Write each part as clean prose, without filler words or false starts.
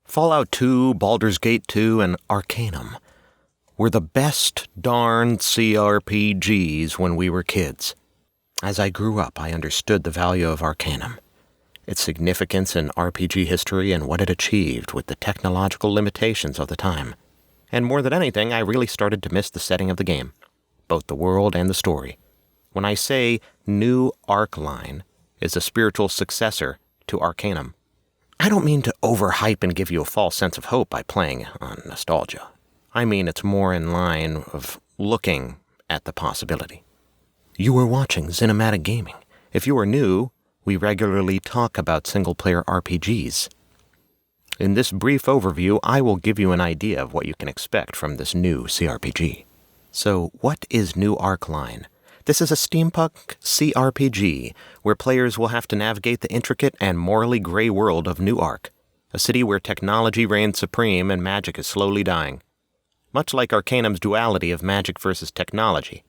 Fallout 2, Baldur's Gate 2, and Arcanum were the best darn CRPGs when we were kids. As I grew up, I understood the value of Arcanum, its significance in RPG history and what it achieved with the technological limitations of the time. And more than anything, I really started to miss the setting of the game, both the world and the story. When I say New Arcline is a spiritual successor to Arcanum, I don't mean to overhype and give you a false sense of hope by playing on nostalgia. I mean it's more in line of looking at the possibility. You are watching Cinematic Gaming. If you are new, we regularly talk about single-player RPGs. In this brief overview, I will give you an idea of what you can expect from this new CRPG. So, what is New Arcline? This is a steampunk CRPG where players will have to navigate the intricate and morally gray world of New Arc, a city where technology reigns supreme and magic is slowly dying. Much like Arcanum's duality of magic versus technology.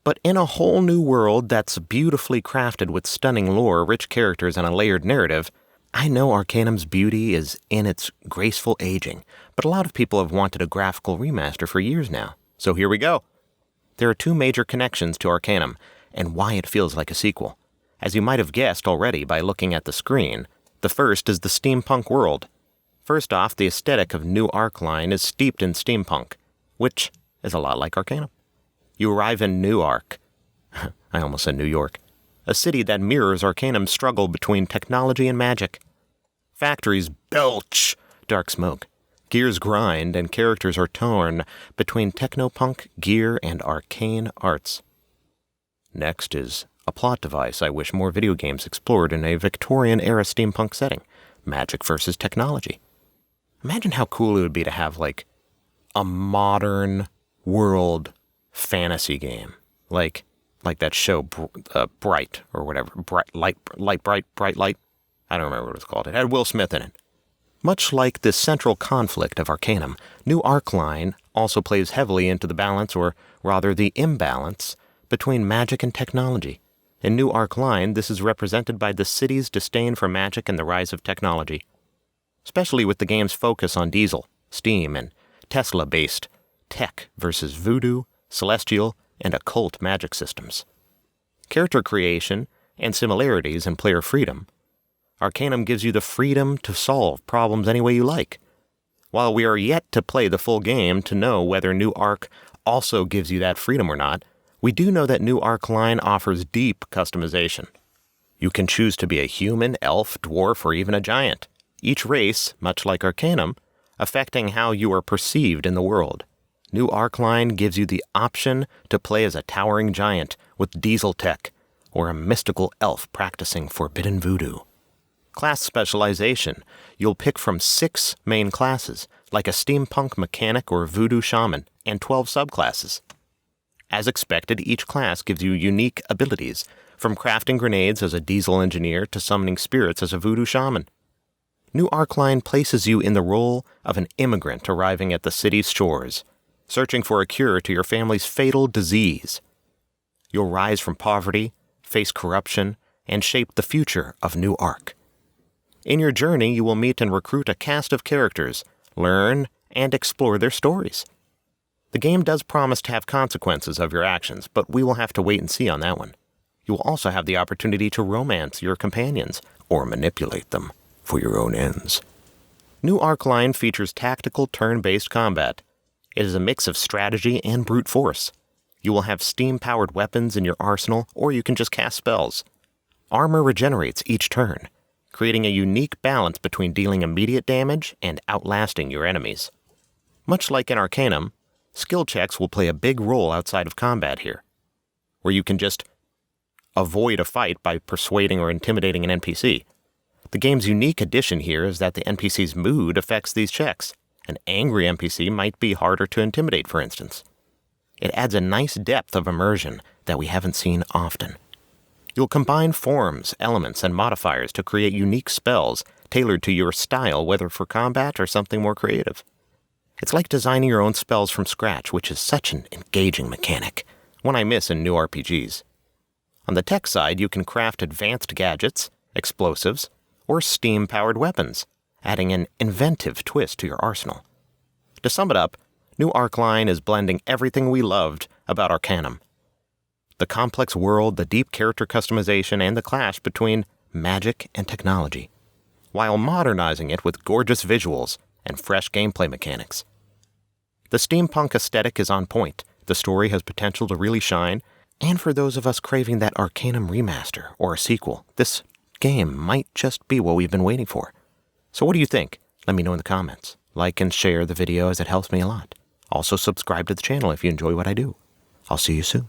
But in a whole new world that's beautifully crafted with stunning lore, rich characters, and a layered narrative, I know Arcanum's beauty is in its graceful aging, but a lot of people have wanted a graphical remaster for years now. So here we go. There are two major connections to Arcanum, and why it feels like a sequel. As you might have guessed already by looking at the screen, the first is the steampunk world. First off, the aesthetic of New Arcline is steeped in steampunk, which is a lot like Arcanum. You arrive in New Arc. I almost said New York. A city that mirrors Arcanum's struggle between technology and magic. Factories belch dark smoke. Gears grind, and characters are torn between technopunk, gear, and arcane arts. Next is a plot device I wish more video games explored in a Victorian-era steampunk setting. Magic versus technology. Imagine how cool it would be to have, like, a modern world fantasy game. Like that show, Bright, or whatever. Bright Light. I don't remember what it's called. It had Will Smith in it. Much like the central conflict of Arcanum, New Arcline also plays heavily into the balance, or rather the imbalance, between magic and technology. In New Arcline, this is represented by the city's disdain for magic and the rise of technology, especially with the game's focus on diesel, steam, and Tesla-based tech versus voodoo, celestial, and occult magic systems. Character creation and similarities in player freedom. Arcanum gives you the freedom to solve problems any way you like. While we are yet to play the full game to know whether New Arc also gives you that freedom or not, we do know that New Arcline offers deep customization. You can choose to be a human, elf, dwarf, or even a giant. Each race, much like Arcanum, affecting how you are perceived in the world. New Arcline gives you the option to play as a towering giant with diesel tech, or a mystical elf practicing forbidden voodoo. Class specialization. You'll pick from 6 main classes, like a steampunk mechanic or voodoo shaman, and 12 subclasses. As expected, each class gives you unique abilities, from crafting grenades as a diesel engineer to summoning spirits as a voodoo shaman. New Arcline places you in the role of an immigrant arriving at the city's shores, searching for a cure to your family's fatal disease. You'll rise from poverty, face corruption, and shape the future of New Arc. In your journey, you will meet and recruit a cast of characters, learn, and explore their stories. The game does promise to have consequences of your actions, but we will have to wait and see on that one. You will also have the opportunity to romance your companions, or manipulate them for your own ends. New Arcline features tactical turn-based combat. It is a mix of strategy and brute force. You will have steam-powered weapons in your arsenal, or you can just cast spells. Armor regenerates each turn, creating a unique balance between dealing immediate damage and outlasting your enemies. Much like in Arcanum, skill checks will play a big role outside of combat here, where you can just avoid a fight by persuading or intimidating an NPC. The game's unique addition here is that the NPC's mood affects these checks. An angry NPC might be harder to intimidate, for instance. It adds a nice depth of immersion that we haven't seen often. You'll combine forms, elements, and modifiers to create unique spells tailored to your style, whether for combat or something more creative. It's like designing your own spells from scratch, which is such an engaging mechanic, one I miss in new RPGs. On the tech side, you can craft advanced gadgets, explosives, or steam-powered weapons, adding an inventive twist to your arsenal. To sum it up, New Arcline is blending everything we loved about Arcanum. The complex world, the deep character customization, and the clash between magic and technology, while modernizing it with gorgeous visuals and fresh gameplay mechanics. The steampunk aesthetic is on point, the story has potential to really shine, and for those of us craving that Arcanum remaster or a sequel, this game might just be what we've been waiting for. So what do you think? Let me know in the comments. Like and share the video as it helps me a lot. Also subscribe to the channel if you enjoy what I do. I'll see you soon.